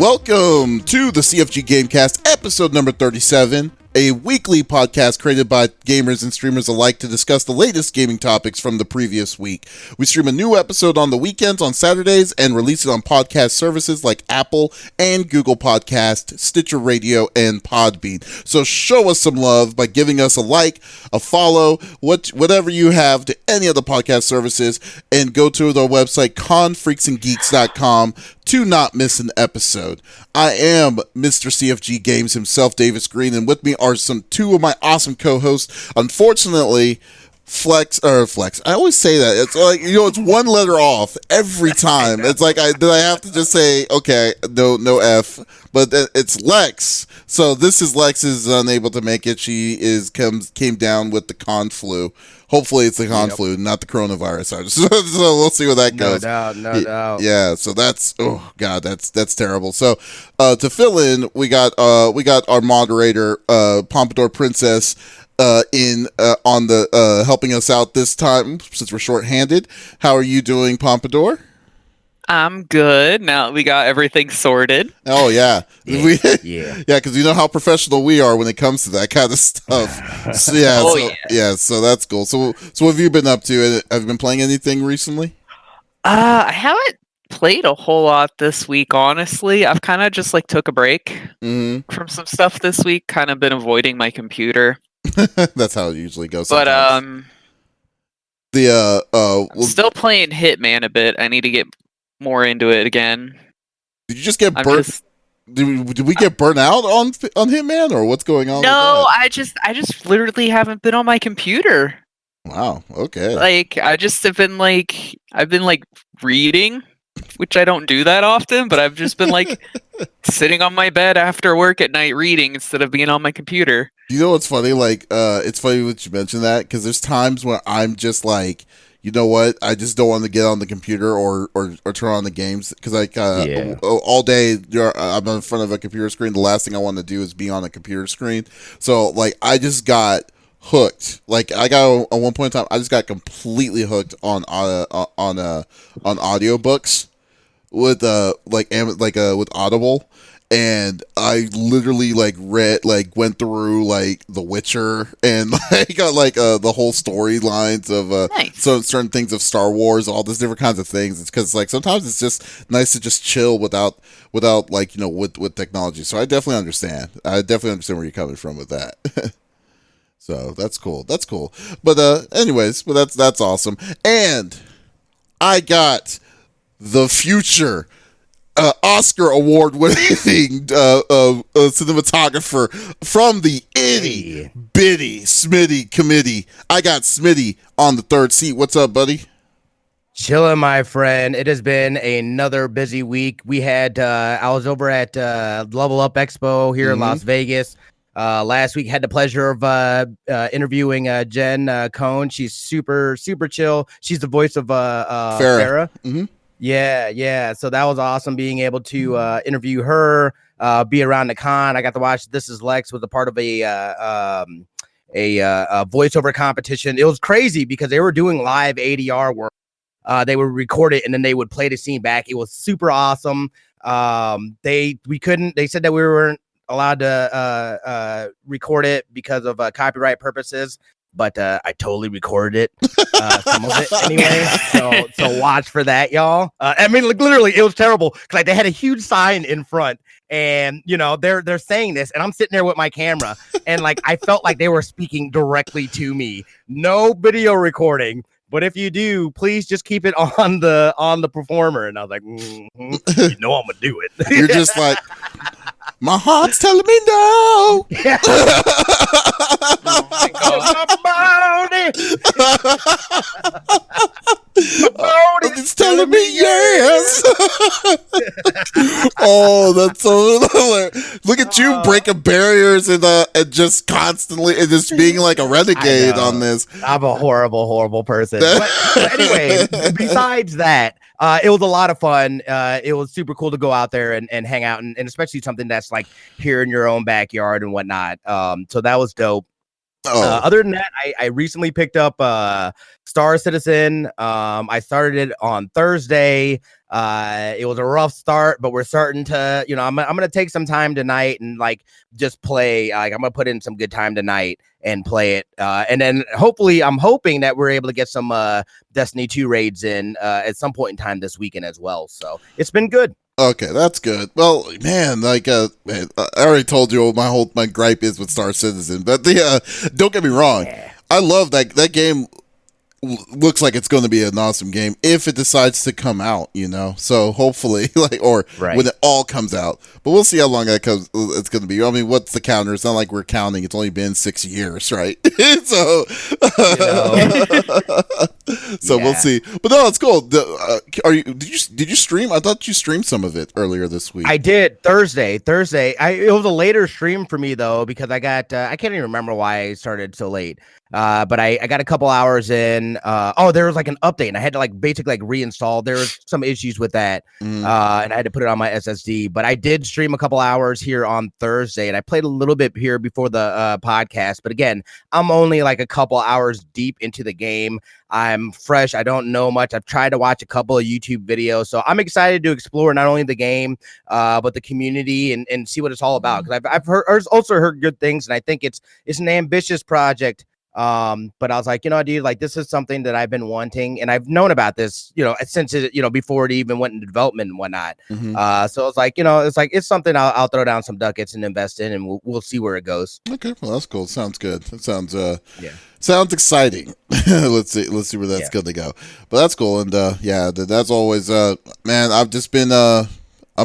Welcome to the CFG Gamecast, episode number 37, a weekly podcast created by gamers and streamers alike to discuss the latest gaming topics from the previous week. We stream a new episode on the weekends on Saturdays and release it on podcast services like Apple and Google Podcast, Stitcher Radio, and Podbean. So show us some love by giving us a like, a follow, whatever you have to any of the podcast services, and go to their website, confreaksandgeeks.com, to not miss an episode. I am Mr. CFG Games himself, Davis Green, and with me are two of my awesome co-hosts. Unfortunately, Flex. I always say that. It's like, it's one letter off every time. It's like, I have to just say, okay, no F, but it's Lex. So Lex is unable to make it. She came down with the con flu. Hopefully it's the con flu, not the coronavirus. So we'll see where that goes. No doubt. Yeah, so that's that's terrible. So to fill in, we got our moderator, Pompadour Princess, on the helping us out this time since we're short-handed. How are you doing, Pompadour? I'm good. Now we got everything sorted. Oh, yeah. Yeah, because you know how professional we are when it comes to that kind of stuff. So, so that's cool. So what have you been up to? Have you been playing anything recently? I haven't played a whole lot this week, honestly. I've kind of just took a break from some stuff this week. Kind of been avoiding my computer. That's how it usually goes. But I'm still playing Hitman a bit. I need to get more into it again. Did you just get burnt? Did we get burnt out on Hitman, or what's going on? No, I just literally haven't been on my computer. Wow. Okay. I just have been I've been reading, which I don't do that often, but I've just been sitting on my bed after work at night reading instead of being on my computer. You know what's funny? It's funny that you mentioned that, because there's times when I'm just you know what? I just don't want to get on the computer or turn on the games, because all day I'm in front of a computer screen. The last thing I want to do is be on a computer screen. So I just got hooked. At one point in time, I just got completely hooked on audiobooks with with Audible. And I literally went through The Witcher and got the whole storylines of certain things of Star Wars, all these different kinds of things. It's because sometimes it's just nice to just chill without with technology. So I definitely understand. I definitely understand where you're coming from with that. So that's cool. But anyways, that's awesome. And I got the future Oscar award-winning cinematographer from the itty bitty Smitty committee. I got Smitty on the third seat. What's up, buddy? Chilling, my friend. It has been another busy week. We had I was over at Level Up Expo here in Las Vegas. Last week had the pleasure of interviewing Jen Cohn. She's super chill. She's the voice of Farrah. Mm-hmm. Yeah. So that was awesome being able to interview her, be around the con. I got to watch This Is Lex was a part of a voiceover competition. It was crazy because they were doing live ADR work. They would record it and then they would play the scene back. It was super awesome. They said that we weren't allowed to record it because of copyright purposes. But I totally recorded it, some of it anyway. So watch for that, y'all. I mean, literally, it was terrible because they had a huge sign in front, and they're saying this, and I'm sitting there with my camera, and I felt like they were speaking directly to me. No video recording, but if you do, please just keep it on the performer. And I was like, I'm gonna do it. You're just like, my heart's telling me no. Yeah. It's telling me yes. Oh, that's so hilarious. Look at you breaking barriers and just constantly and just being like a renegade on this. I'm a horrible person. But anyway, besides that, it was a lot of fun. It was super cool to go out there and hang out, and especially something that's here in your own backyard and whatnot. So that was dope. Oh, Other than that, I recently picked up Star Citizen. I started it on Thursday. It was a rough start, but we're starting to, I'm gonna take some time tonight and like just play. Like I'm gonna put in some good time tonight and play it. And then hopefully, I'm hoping that we're able to get some Destiny 2 raids in at some point in time this weekend as well. So it's been good. okay, that's good. Well, man, man, I already told you what my gripe is with Star Citizen, but don't get me wrong, I love that game. Looks like it's going to be an awesome game if it decides to come out, so hopefully when it all comes out, but we'll see how long it's going to be. I mean, what's the counter? It's not like we're counting. It's only been 6 years, right? So we'll see, but no, it's cool. Did you stream? I thought you streamed some of it earlier this week. I did Thursday. It was a later stream for me though, because I got I can't even remember why I started so late. But I got a couple hours in. There was like an update and I had to basically reinstall. There was some issues with that. And I had to put it on my SSD, but I did stream a couple hours here on Thursday and I played a little bit here before the podcast. But again, I'm only like a couple hours deep into the game. I'm fresh. I don't know much. I've tried to watch a couple of YouTube videos. So I'm excited to explore not only the game, but the community and see what it's all about. Because I've also heard good things. And I think it's an ambitious project. But I was like, dude, this is something that I've been wanting and I've known about this, since it, before it even went into development and whatnot. So it's like, it's something I'll throw down some ducats and invest in and we'll see where it goes. Okay. Well, that's cool. Sounds good. That sounds, sounds exciting. Let's see where that's going to go, but that's cool. And, that's always, man, I've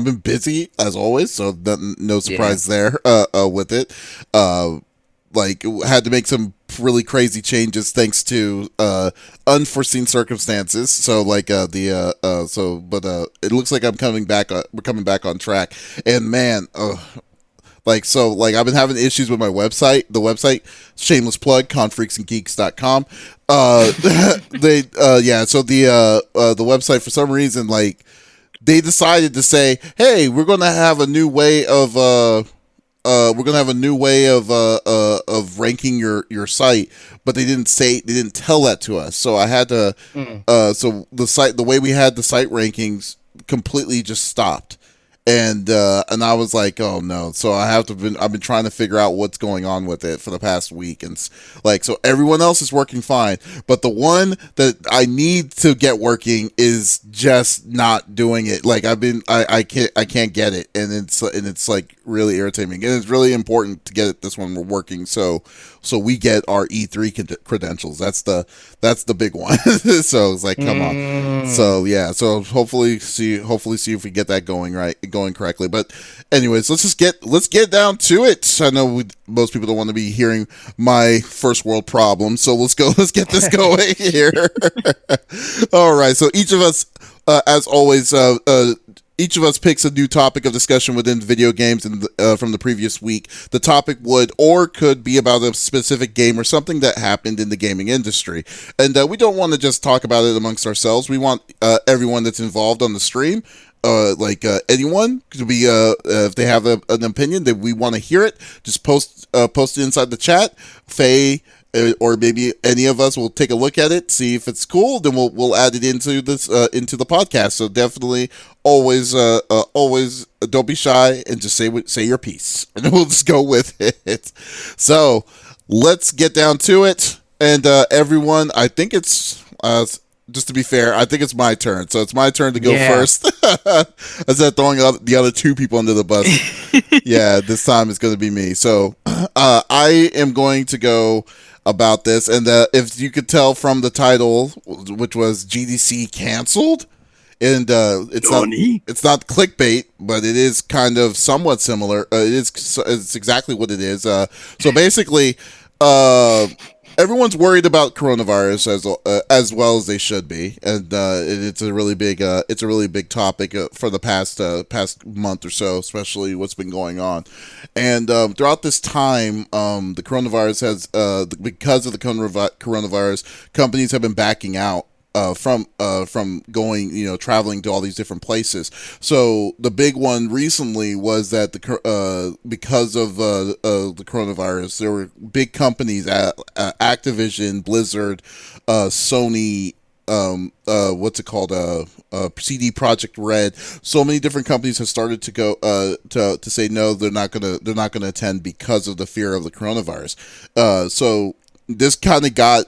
been busy as always. So no surprise there, with it. Had to make some really crazy changes thanks to unforeseen circumstances. So it looks like we're coming back on track. And man, I've been having issues with my website. The website, shameless plug, confreaksandgeeks.com. The website for some reason they decided to say, hey, we're going to have a new way of ranking your site, but they didn't tell that to us. So I had to so the way we had the site rankings completely just stopped. And I was like, oh no. So I've been trying to figure out what's going on with it for the past week. And so everyone else is working fine, but the one that I need to get working is just not doing it. I can't get it. And it's really irritating. And it's really important to get this one working. So we get our E3 credentials. That's the big one. So it's like, come on. So yeah. So hopefully see if we get that going correctly. But anyways, let's get down to it. I know most people don't want to be hearing my first world problem. So let's get this going here. All right. So each of us, as always, each of us picks a new topic of discussion within video games from the previous week. The topic would or could be about a specific game or something that happened in the gaming industry. And we don't want to just talk about it amongst ourselves. We want everyone that's involved on the stream, anyone could be, if they have an opinion that we want to hear it, just post it inside the chat. Faye, or maybe any of us will take a look at it, see if it's cool, then we'll add it into into the podcast. So definitely always don't be shy and just say your piece, and we'll just go with it. So let's get down to it. And everyone, I think it's just to be fair, I think it's my turn. So it's my turn to go first. Instead of throwing the other two people under the bus. Yeah, this time it's going to be me. So I am going to go about this. And if you could tell from the title, which was GDC Cancelled, and it's not clickbait, but it is kind of somewhat similar. It's exactly what it is. So basically, everyone's worried about coronavirus as well as they should be, and it's a really big topic for the past month or so, especially what's been going on. And throughout this time, the coronavirus has because of the coronavirus, companies have been backing out from going, traveling to all these different places. So the big one recently was that because of the coronavirus, there were big companies, Activision, Blizzard, Sony, what's it called, CD Projekt Red. So many different companies have started to go to say no, they're not gonna attend because of the fear of the coronavirus. So this kind of got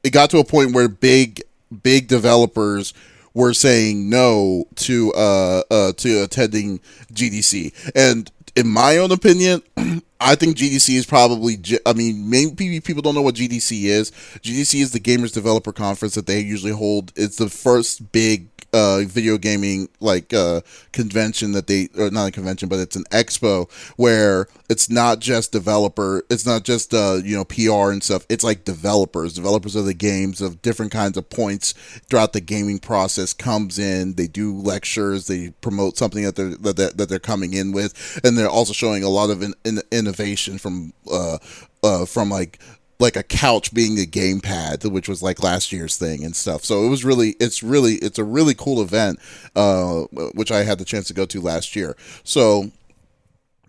to a point where big developers were saying no to attending GDC. And in my own opinion, I think GDC is probably, maybe people don't know what GDC is. GDC is the Gamers Developer Conference that they usually hold. It's the first big video gaming convention that or not a convention, but it's an expo where it's not just it's not just PR and stuff. It's like developers of the games of different kinds of points throughout the gaming process comes in. They do lectures, they promote something that they're coming in with, and they're also showing a lot of innovation from like a couch being a gamepad, which was like last year's thing and stuff. So it's a really cool event, which I had the chance to go to last year. So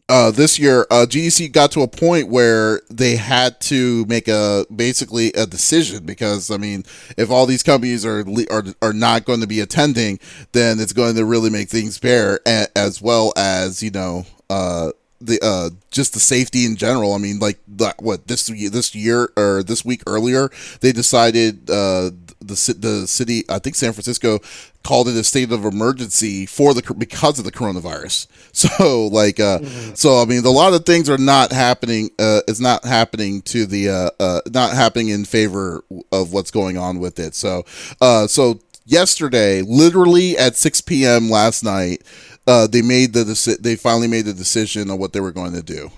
this year, GDC got to a point where they had to make basically a decision, because if all these companies are not going to be attending, then it's going to really make things bare, as well as just the safety in general. This year or this week earlier, they decided the city, I think San Francisco, called it a state of emergency because of the coronavirus. So a lot of things are not happening. It's not happening not happening in favor of what's going on with it. So yesterday, literally at 6 p.m. last night, they finally made the decision on what they were going to do.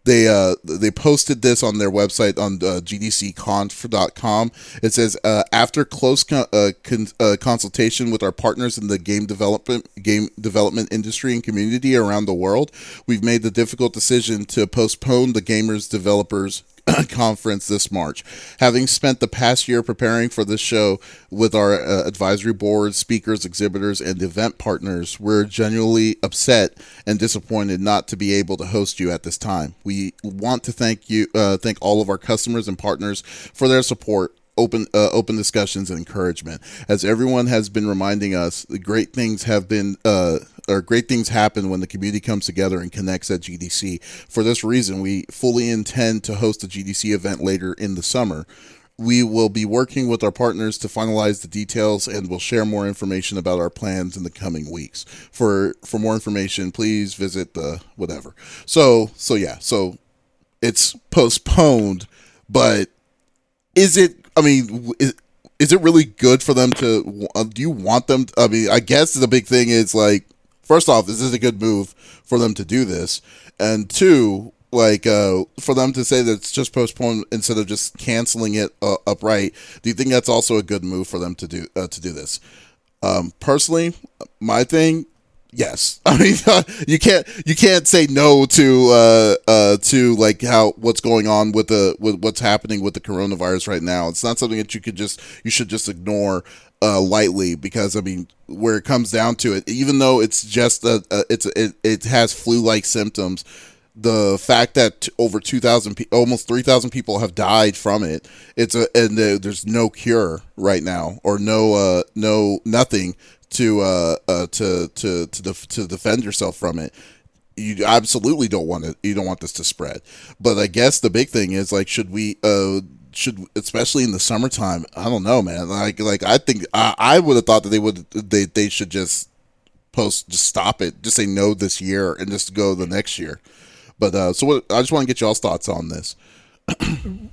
They posted this on their website on gdcconf.com. It says, after close consultation with our partners in the game development industry and community around the world, we've made the difficult decision to postpone the Gamers Developers Conference this March. Having spent the past year preparing for this show with our advisory board, speakers, exhibitors, and event partners, we're genuinely upset and disappointed not to be able to host you at this time. We want to thank all of our customers and partners for their support, open discussions, and encouragement. As everyone has been reminding us, great things happen when the community comes together and connects at GDC. For this reason, we fully intend to host a GDC event later in the summer. We will be working with our partners to finalize the details, and we'll share more information about our plans in the coming weeks. For more information, please visit the whatever. So it's postponed, but is it really good for them to? Do you want them? I guess the big thing is, like, first off, is this a good move for them to do this? And two, for them to say that it's just postponed instead of just canceling it upright, do you think that's also a good move for them to do this? Personally, my thing, yes. You can't say no to like what's going on with what's happening with the coronavirus right now. It's not something that you should just ignore lightly, because where it comes down to it, even though it's just it has flu-like symptoms, the fact that over 2,000 almost 3,000 people have died from it, there's no cure right now, or nothing to defend yourself from it. You absolutely don't want it. You don't want this to spread. But I guess the big thing is, like, should especially in the summertime, I don't know, man. Like I think I would have thought that they should just stop it, just say no this year and just go the next year. But I just want to get y'all's thoughts on this.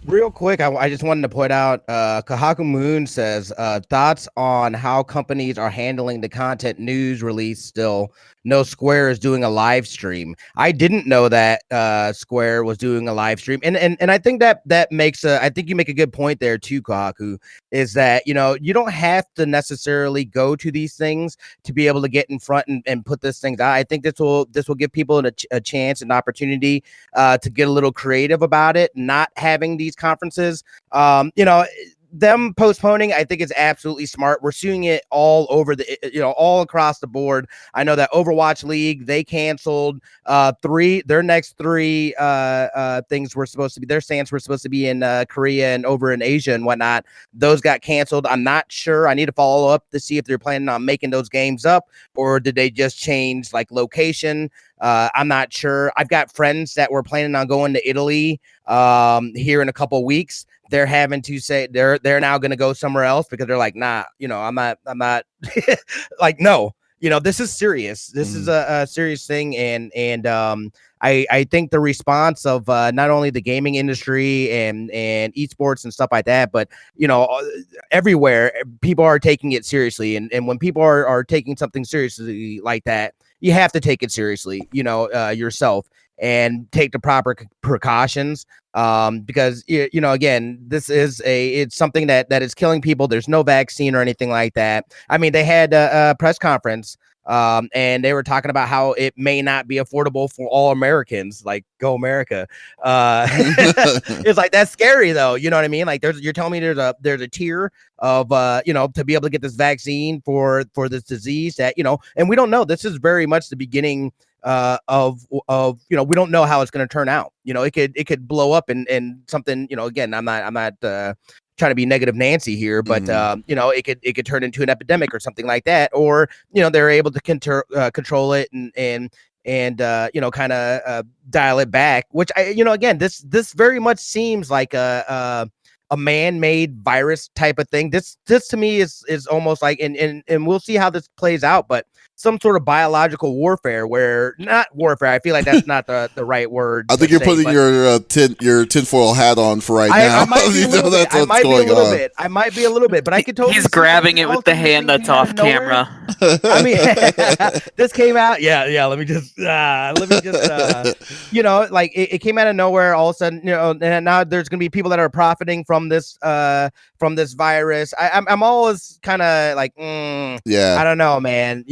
Real quick, I just wanted to point out, Kahaku Moon says, thoughts on how companies are handling the content news release still. No, Square is doing a live stream. I didn't know that Square was doing a live stream. And I think that makes I think you make a good point there too, Kahaku, is that, you don't have to necessarily go to these things to be able to get in front and put this thing out. I think this will give people a chance, an opportunity to get a little creative about it, not having these conferences. them postponing, I think it's absolutely smart. We're seeing it all over all across the board. I know that Overwatch League, they canceled their next three things were supposed to be, their stands were supposed to be in Korea and over in Asia and whatnot. Those got canceled. I'm not sure. I need to follow up to see if they're planning on making those games up, or did they just change like location? I'm not sure. I've got friends that were planning on going to Italy here in a couple weeks. They're having to say they're now going to go somewhere else because they're like, nah, I'm not like, no, this is serious. This is a serious thing. And I think the response of not only the gaming industry and esports and stuff like that, but everywhere people are taking it seriously. And when people are taking something seriously like that, you have to take it seriously, yourself, and take the proper precautions. Because again, it's something that is killing people. There's no vaccine or anything like that. I mean, they had a press conference, and they were talking about how it may not be affordable for all Americans. Like, go America. It's like, that's scary though. You know what I mean? Like, you're telling me there's a tier of to be able to get this vaccine for this disease that, and we don't know. This is very much the beginning of we don't know how it's going to turn out. It could blow up and something, again, I'm not trying to be negative Nancy here, but it could turn into an epidemic or something like that, or they're able to control it and kind of dial it back, which again, this very much seems like a man-made virus type of thing. This to me is almost like, and we'll see how this plays out, but some sort of biological warfare, where not warfare. I feel like that's not the right word. I think you're putting your tinfoil hat on for right now. I might be a little bit. I might be a little bit, but I could totally. He's grabbing it with the hand that's off camera. I mean, this came out. Yeah. Let me just. Like it came out of nowhere. All of a sudden, and now there's gonna be people that are profiting from this virus. I'm always kind of like, I don't know, man.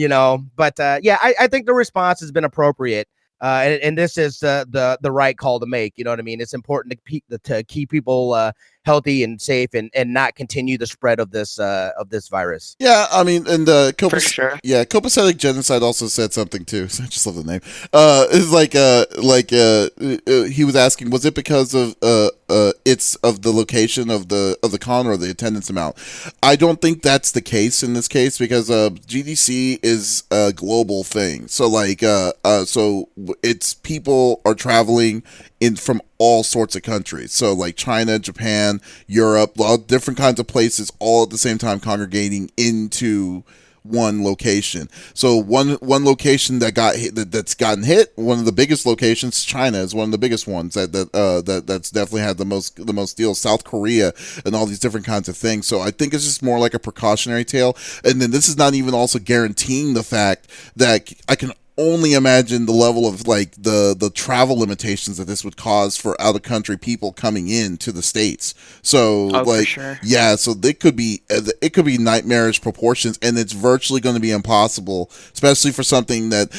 But I think the response has been appropriate, and this is the right call to make. You know what I mean? It's important to keep people healthy and safe, and not continue the spread of this virus. Yeah, I mean, and for sure. Yeah, copacetic genocide also said something too. So I just love the name. It's like he was asking, was it because of it's of the location of the con or the attendance amount? I don't think that's the case in this case, because GDC is a global thing. So so it's people are traveling in from all sorts of countries. So like China, Japan, Europe, all different kinds of places, all at the same time congregating into one location. So one location that got hit, that's gotten hit, one of the biggest locations, China is one of the biggest ones that's definitely had the most deals. South Korea and all these different kinds of things. So I think it's just more like a precautionary tale. And then this is not even also guaranteeing the fact that I can only imagine the level of like the travel limitations that this would cause for out of country people coming in to the States. So for sure. Yeah, so it could be nightmarish proportions, and it's virtually going to be impossible, especially for something that,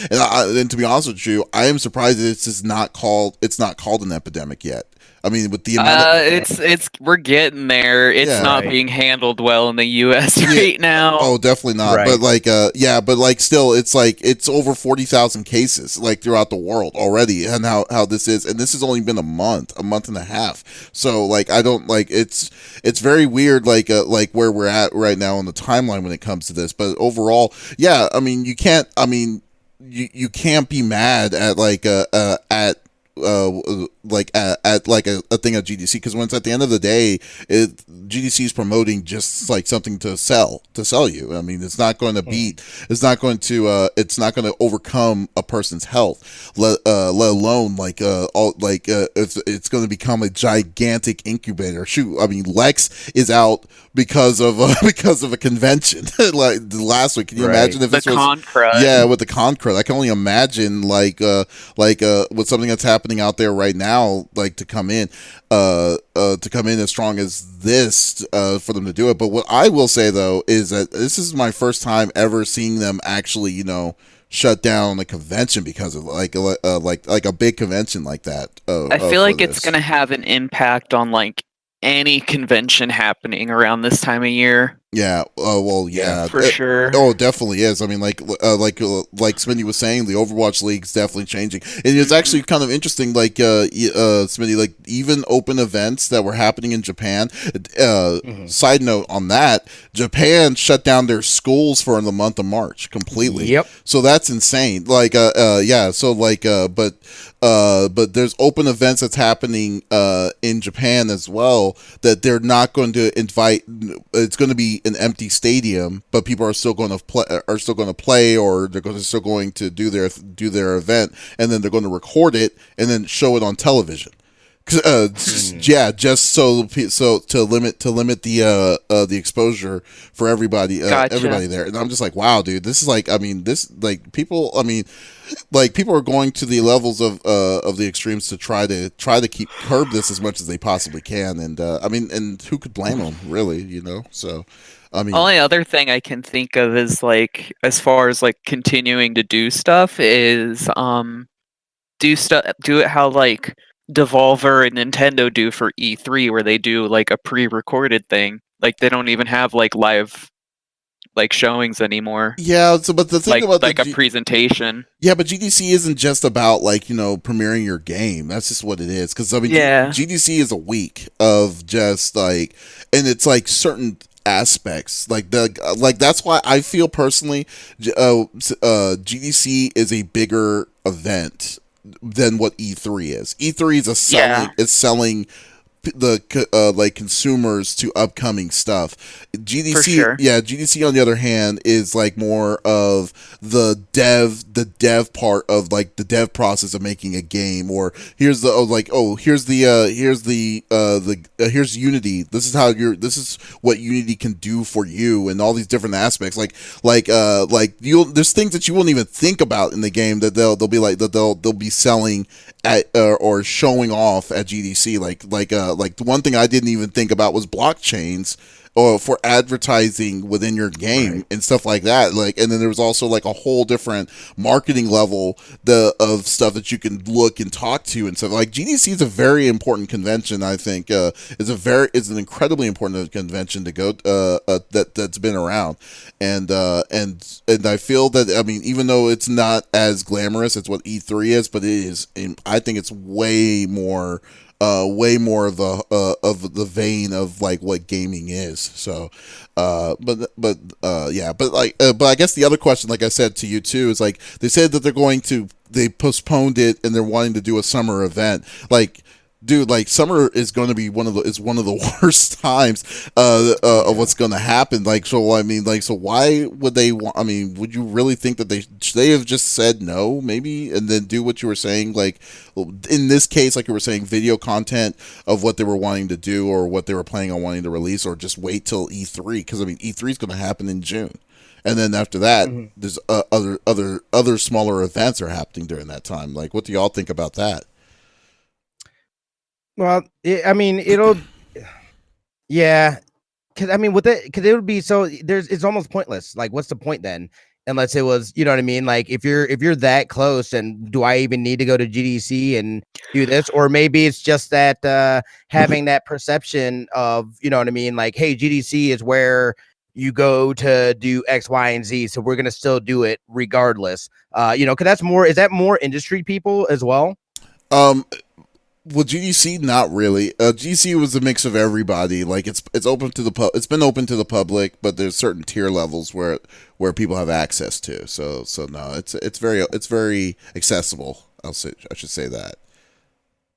and to be honest with you, I am surprised that it's not called an epidemic yet. I mean, with the amount we're getting there. It's not being handled well in the U.S. right now. Oh, definitely not. Right. But still, it's like it's over 40,000 cases like throughout the world already, and how this is, and this has only been a month and a half. So like, I don't like it's very weird like where we're at right now on the timeline when it comes to this. But overall, yeah, I mean, you can't be mad at a thing at GDC, because when it's at the end of the day, GDC is promoting just like something to sell you. I mean, it's not going to overcome a person's health, let alone it's going to become a gigantic incubator. Shoot, I mean, Lex is out because of a convention like last week. Can you imagine if this was con crud? Yeah, with the con crud, I can only imagine with something that's happening out there right now, like to come in as strong as this for them to do it. But what I will say though is that this is my first time ever seeing them actually, shut down a convention because of like a big convention like that. I feel like it's going to have an impact on like any convention happening around this time of year. Yeah. Well, yeah. For sure. Oh, it definitely is. I mean, like Smitty was saying, the Overwatch League's definitely changing, and it's actually kind of interesting. Like, Smitty, like even open events that were happening in Japan. Side note on that, Japan shut down their schools for the month of March completely. Yep. So that's insane. Like, yeah. So like, but there's open events that's happening in Japan as well that they're not going to invite. It's going to be an empty stadium, but people are still going to play, or they're still going to do their event, and then they're going to record it and then show it on television. Yeah, just so to limit the exposure for everybody, Gotcha. everybody there. And I'm just like, wow, dude, this is like, I mean, this like people, I mean, like people are going to the levels of the extremes to try to curb this as much as they possibly can. And I mean, and who could blame them, really? You know, so. I mean, only other thing I can think of is like, as far as like continuing to do stuff is do it how like Devolver and Nintendo do for E3, where they do like a pre-recorded thing. Like they don't even have like live like showings anymore. Yeah, so but the thing about like a presentation. Yeah, but GDC isn't just about like, you know, premiering your game. That's just what it is. Because I mean, yeah. GDC is a week of just like, and it's like certain aspects like that's why I feel personally GDC is a bigger event than what E3 is. E3 is selling the like consumers to upcoming stuff. GDC, for sure. Yeah, GDC on the other hand is like more of the dev part of like the dev process of making a game. Or here's Unity. This is what Unity can do for you, and all these different aspects. There's things that you won't even think about in the game that they'll be selling at or showing off at GDC. Like the one thing I didn't even think about was blockchains or for advertising within your game and stuff like that. Like, and then there was also like a whole different marketing level of stuff that you can look and talk to and stuff. Like GDC is a very important convention. I think it's an incredibly important convention to go that's been around, and I feel that, I mean, even though it's not as glamorous as what E3 is, but it is. I think it's way more of the vein of like what gaming is. So, but I guess the other question, like I said to you too, is like they said that they postponed it and they're wanting to do a summer event. Like, dude, like summer is going to be one of the worst times of what's going to happen. Like, so I mean, like, so why would they want? I mean, would you really think that they have just said no, maybe, and then do what you were saying? Like, in this case, like you were saying, video content of what they were wanting to do or what they were planning on wanting to release, or just wait till E3? Because I mean, E3 is going to happen in June. And then after that, there's other smaller events are happening during that time. Like, what do y'all think about that? Well, it'll, yeah, because I mean, because it would be it's almost pointless. Like, what's the point then? Unless it was, you know what I mean? Like, if you're that close, and do I even need to go to GDC and do this? Or maybe it's just that having that perception of, you know what I mean? Like, hey, GDC is where you go to do X, Y, and Z, so we're gonna still do it regardless. Because is that more industry people as well? Well, GDC, not really. GDC was a mix of everybody. Like it's open to it's been open to the public, but there's certain tier levels where people have access to. So no, it's very accessible. I should say that.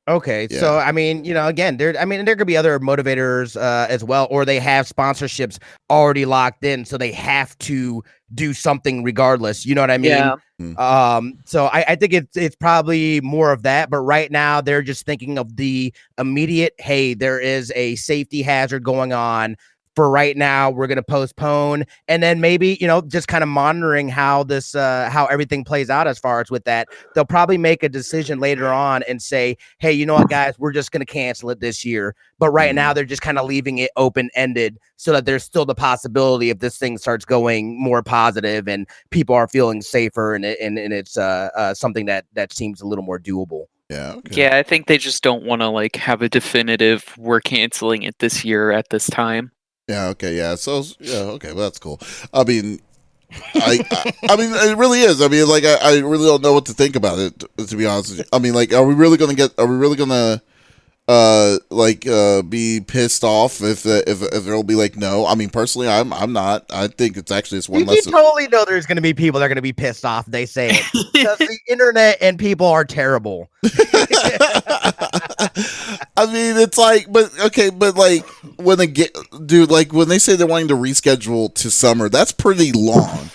Okay, Yeah. so I mean, again, there could be other motivators as well, or they have sponsorships already locked in, so they have to do something regardless. You know what I mean? Yeah. So I think it's probably more of that, but right now they're just thinking of the immediate. Hey, there is a safety hazard going on. For right now, we're going to postpone, and then maybe, just kind of monitoring how this, how everything plays out as far as with that. They'll probably make a decision later on and say, hey, you know what, guys, we're just going to cancel it this year. But right now, they're just kind of leaving it open-ended so that there's still the possibility if this thing starts going more positive and people are feeling safer, and it's something that seems a little more doable. Yeah. Okay. Yeah, I think they just don't want to like have a definitive. We're canceling it this year at this time. Yeah. Okay. Yeah. So yeah. Okay. Well, that's cool. I mean, I mean, it really is. I mean, like, I really don't know what to think about it. To be honest with you, I mean, like, are we really gonna be pissed off if there'll be like no? I mean, personally, I'm not. I think it's actually just one You less. totally know there's going to be people that are going to be pissed off if they say it because the internet and people are terrible. I mean, it's like, but okay, but like when when they say they're wanting to reschedule to summer, that's pretty long.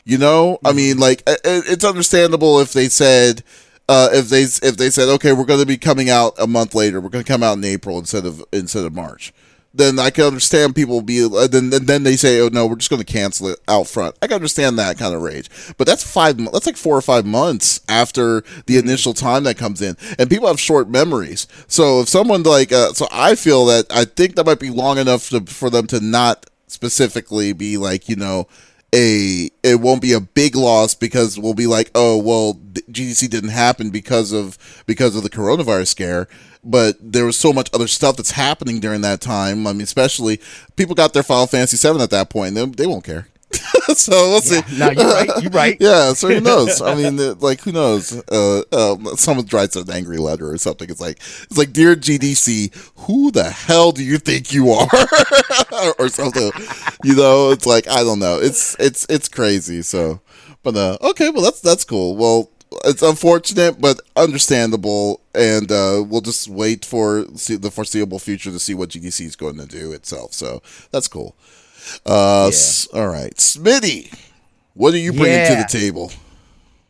You know, I mean, like it's understandable if they said, if they said, okay, we're going to be coming out a month later, we're going to come out in April instead of March. Then I can understand people be then they say, oh no, we're just going to cancel it out front. I can understand that kind of rage, but that's like 4 or 5 months after the initial time that comes in, and people have short memories. So if someone so I feel that I think that might be long enough for them to not specifically be like, you know, it won't be a big loss because we'll be like, oh well, GDC didn't happen because of the coronavirus scare, but there was so much other stuff that's happening during that time. I mean, especially people got their Final Fantasy 7 at that point, and they won't care. So we'll see. No, you're right. Yeah, so who knows? I mean, like, who knows? Someone writes an angry letter or something. It's like, dear GDC, who the hell do you think you are? Or something. You know, it's like, I don't know. It's crazy. So, but okay, well that's cool. Well, it's unfortunate, but understandable, and we'll just wait for the foreseeable future to see what GDC is going to do itself. So that's cool. All right, Smitty, what are you bringing to the table?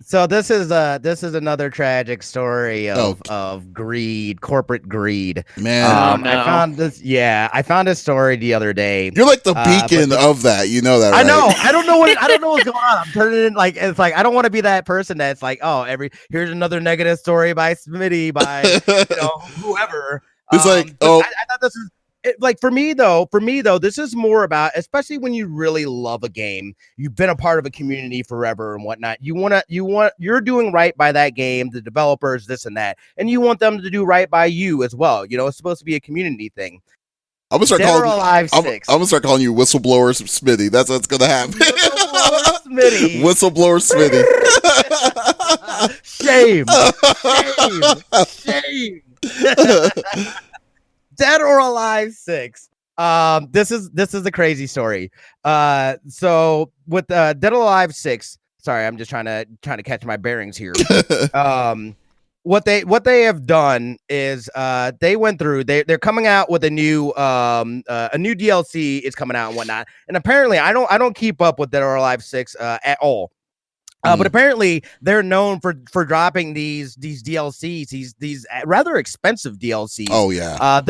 So this is another tragic story of greed, corporate greed. Man, I found this. Yeah, I found this story the other day. You're like the beacon of that. You know that, right? I know. I don't know what's going on. I'm turning it like it's like I don't want to be that person that's like, oh, here's another negative story by Smitty by whoever. It's like, oh, I thought this is. Like for me though, this is more about, especially when you really love a game, you've been a part of a community forever and whatnot. You're doing right by that game, the developers, this and that, and you want them to do right by you as well. You know, it's supposed to be a community thing. I'm gonna start calling you Whistleblower Smitty. That's what's gonna happen. Whistleblower Smitty. Shame. Dead or Alive 6. This is a crazy story. So with Dead or Alive 6, sorry, I'm just trying to catch my bearings here. What they have done is they went through. They're coming out with a new DLC is coming out and whatnot. And apparently, I don't keep up with Dead or Alive 6 at all. But apparently they're known for dropping these DLCs, these rather expensive DLCs. Oh yeah.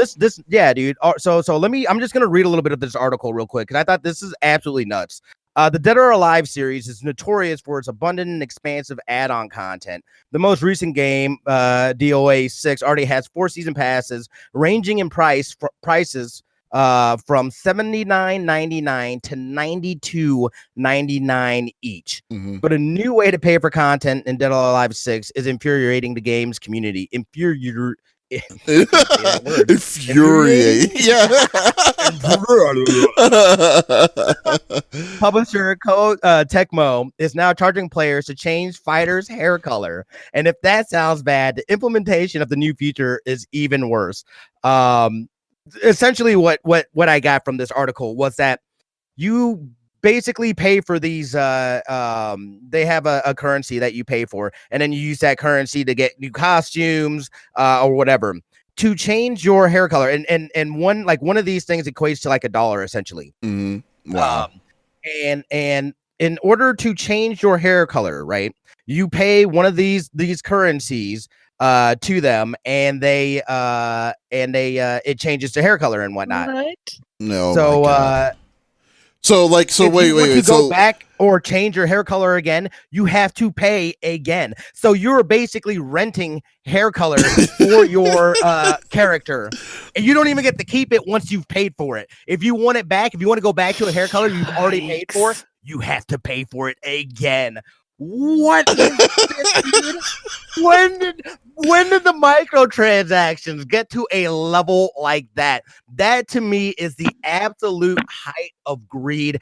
Yeah, dude. So I'm just gonna read a little bit of this article real quick because I thought this is absolutely nuts. The Dead or Alive series is notorious for its abundant and expansive add-on content. The most recent game, DOA 6, already has 4 season passes, ranging in prices from $79.99 to $92.99 each. But a new way to pay for content in Dead or Alive 6 is infuriating the game's community. Infuriating. Yeah. Publisher Tecmo is now charging players to change fighters' hair color. And if that sounds bad, the implementation of the new feature is even worse. Essentially what I got from this article was that you basically pay for these they have a currency that you pay for, and then you use that currency to get new costumes or whatever to change your hair color, and one of these things equates to like $1 essentially. Wow. And in order to change your hair color, right, you pay one of these currencies to them, and they it changes to hair color and whatnot. What? No. So wait. To go back or change your hair color again, you have to pay again. So you're basically renting hair color for your character, and you don't even get to keep it once you've paid for it. If you want it back, if you want to go back to a hair color you've already paid for, you have to pay for it again. What is this, dude? When did the microtransactions get to a level like that? That to me is the absolute height of greed.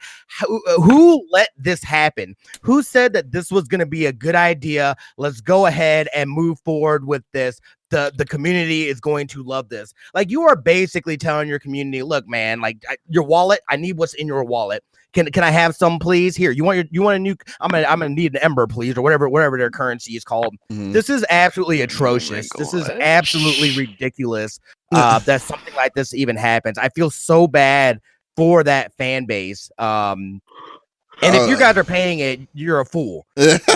Who let this happen? Who said that this was going to be a good idea? Let's go ahead and move forward with this. The community is going to love this. Like, you are basically telling your community, look, man, like, your wallet, I need what's in your wallet. Can I have some, please? Here, you want a new? I'm gonna need an ember, please, or whatever their currency is called. Mhm. This is absolutely atrocious. This is absolutely ridiculous. That something like this even happens. I feel so bad for that fan base. And if you guys are paying it, you're a fool. Don't do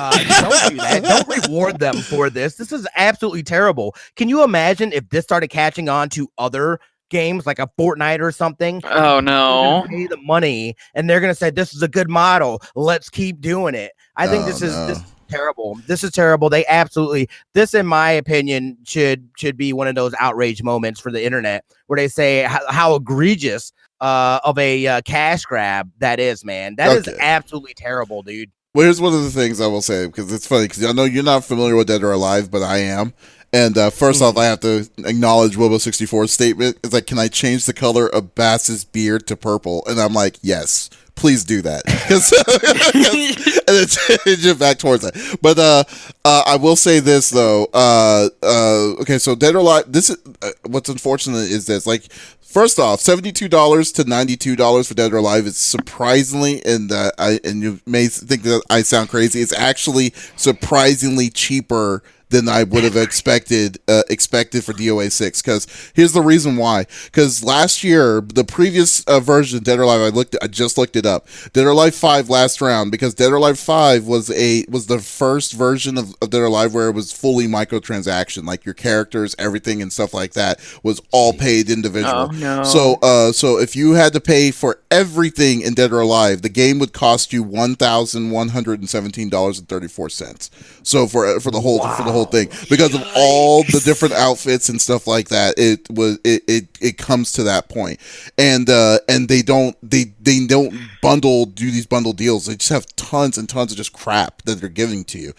that. Don't reward them for this. This is absolutely terrible. Can you imagine if this started catching on to other games like a Fortnite or something? Oh no! Pay the money, and they're gonna say this is a good model. Let's keep doing it. I think this is terrible. This is terrible. They absolutely, this in my opinion should be one of those outrage moments for the internet where they say how egregious of a cash grab that is, man. That is absolutely terrible, dude. Well, here's one of the things I will say, because it's funny, because I know you're not familiar with Dead or Alive, but I am. And first off, I have to acknowledge Wobo64's statement. It's like, can I change the color of Bass's beard to purple? And I'm like, yes, please do that. And then change it back towards it. But I will say this, though. Okay, so Dead or Alive, this is, what's unfortunate is this. Like, first off, $72 to $92 for Dead or Alive is surprisingly, and you may think that I sound crazy, it's actually surprisingly cheaper than I would have expected for DOA 6. Because here's the reason why. Because last year, the previous version of Dead or Alive, I just looked it up. Dead or Alive 5 last round, because Dead or Alive 5 was the first version of Dead or Alive where it was fully microtransaction, like your characters, everything and stuff like that was all paid individual. Oh, no. So if you had to pay for everything in Dead or Alive, the game would cost you $1,117.34. So for the whole thing, because of all the different outfits and stuff like that, it comes to that point. And they don't do these bundle deals. They just have tons and tons of just crap that they're giving to you.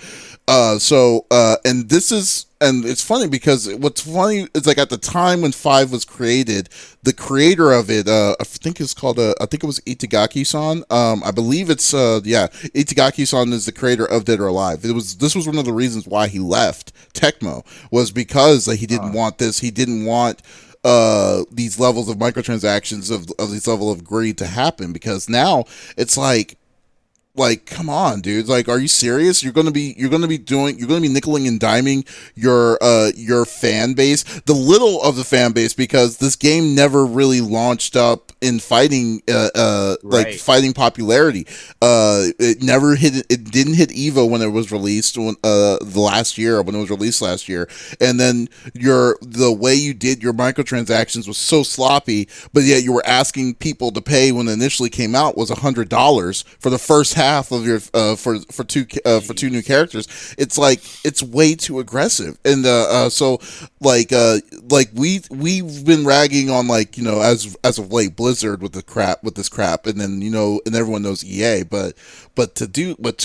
And it's funny because what's funny is, like, at the time when 5 was created, the creator of it, I think it was Itagaki-san. I believe it's Itagaki-san is the creator of Dead or Alive. This was one of the reasons why he left Tecmo, was because he didn't want this. He didn't want these levels of microtransactions of this level of greed to happen, because now it's like, come on, dude. Like, are you serious? You're gonna be nickeling and diming your fan base, the little of the fan base, because this game never really launched up in fighting, like fighting popularity. It didn't hit Evo when it was released when it was released last year. And then the way you did your microtransactions was so sloppy, but yet you were asking people to pay when it initially came out was $100 for the first half of your for two new characters. It's like, it's way too aggressive. And so we've been ragging on, like, as of late, Blizzard with this crap, and then and everyone knows EA, but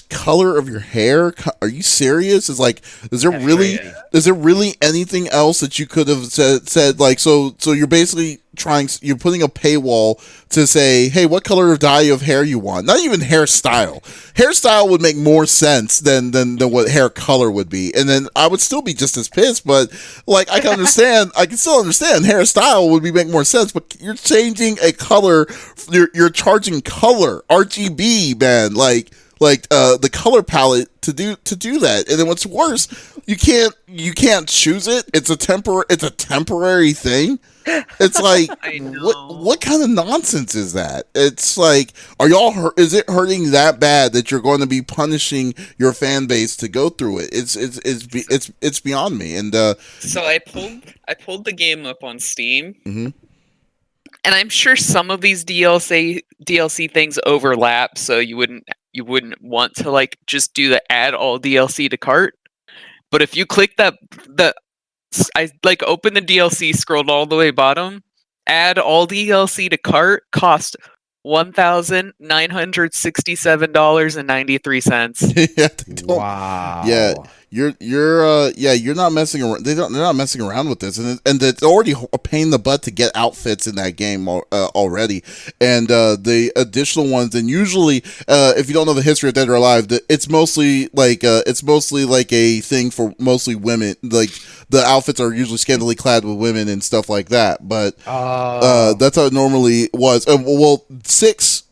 color of your hair, are you serious? Is there really anything else that you could have said, like, so you're basically you're putting a paywall to say, hey, what color of dye of hair you want? Not even hairstyle. Hairstyle would make more sense than what hair color would be, and then I would still be just as pissed. But, like, I can still understand hairstyle would make more sense. But you're changing a color. You're charging color RGB, man. Like the color palette to do that. And then what's worse, you can't choose it. It's a temporary thing. It's like, what kind of nonsense is that? It's like, is it hurting that bad that you're going to be punishing your fan base to go through it? It's beyond me. And so I pulled the game up on Steam. Mm-hmm. And I'm sure some of these DLC things overlap, so you wouldn't want to, like, just do the add all DLC to cart. But if you click I opened the DLC, scrolled all the way bottom, add all DLC to cart, cost $1,967.93. Yeah, they don't. Wow. Yeah, you're not messing around. They're not messing around with this, and it's already a pain in the butt to get outfits in that game already, and the additional ones. And usually, if you don't know the history of Dead or Alive, it's mostly like a thing for mostly women. Like the outfits are usually scantily clad with women and stuff like that. But that's how it normally was. Well, 6.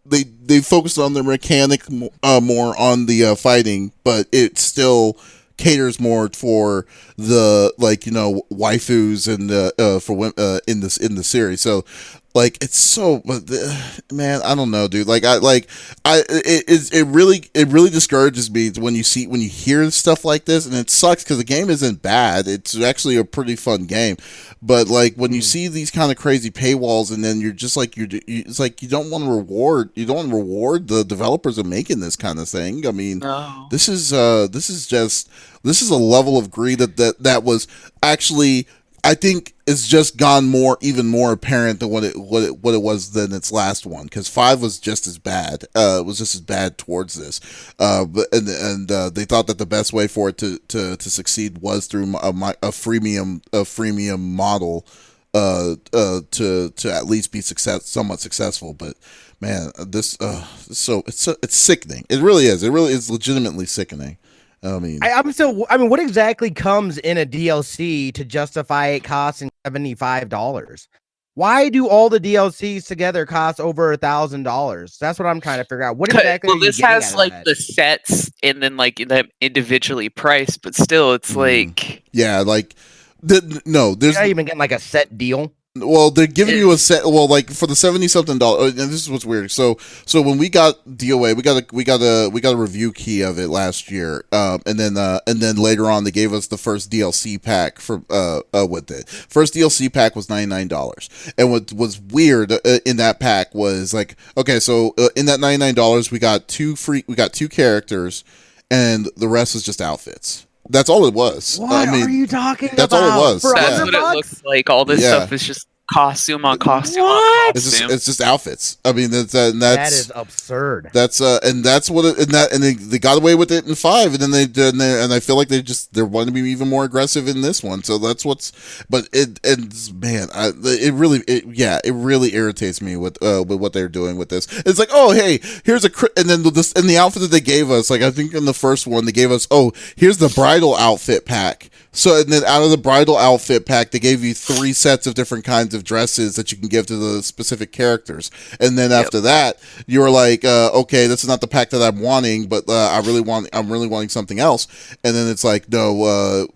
They focused on the mechanic more on the fighting, but it still caters more for the waifus and for in the series. So it's so, man, I don't know, dude. It really discourages me when you hear stuff like this, and it sucks because the game isn't bad. It's actually a pretty fun game, but when you see these kind of crazy paywalls, and then you're just it's like you don't want to reward the developers of making this kind of thing. I mean, No. this is a level of greed that was actually, I think, it's just gone even more apparent than what it was than its last one, because 5 was just as bad. It was just as bad towards this, but they thought that the best way for it to succeed was through a freemium model, to at least be somewhat successful. But man, it's sickening. It really is. It really is legitimately sickening. I mean, what exactly comes in a DLC to justify it costing $75? Why do all the DLCs together cost over $1,000? That's what I'm trying to figure out. What exactly? Well, are you this getting has out of that? the sets and then them individually priced, but still, it's yeah, there's You're not even getting a set deal. Well, they're giving you a set. Well, for the $70-something, and this is what's weird. So when we got DOA, we got a review key of it last year, and then later on they gave us the first DLC pack for with it. First DLC pack was $99, and what was weird in that pack was okay, so in that $99 we got two characters, and the rest was just outfits. That's all it was. What are you talking about? That's all it was. That's what it looks like. All this stuff is just costume on costume on costume. It's just outfits. I mean, that is absurd. That's and that's what they got away with it in 5, and then and I feel like they're wanting to be even more aggressive in this one. So that's it really irritates me with what they're doing with this. It's like, oh hey, here's and then the outfit that they gave us, I think in the first one they gave us, oh, here's the bridal outfit pack. So, and then out of the bridal outfit pack, they gave you 3 sets of different kinds of dresses that you can give to the specific characters. And then after that, you were like, okay, this is not the pack that I'm wanting, but I'm really wanting something else. And then it's like, no,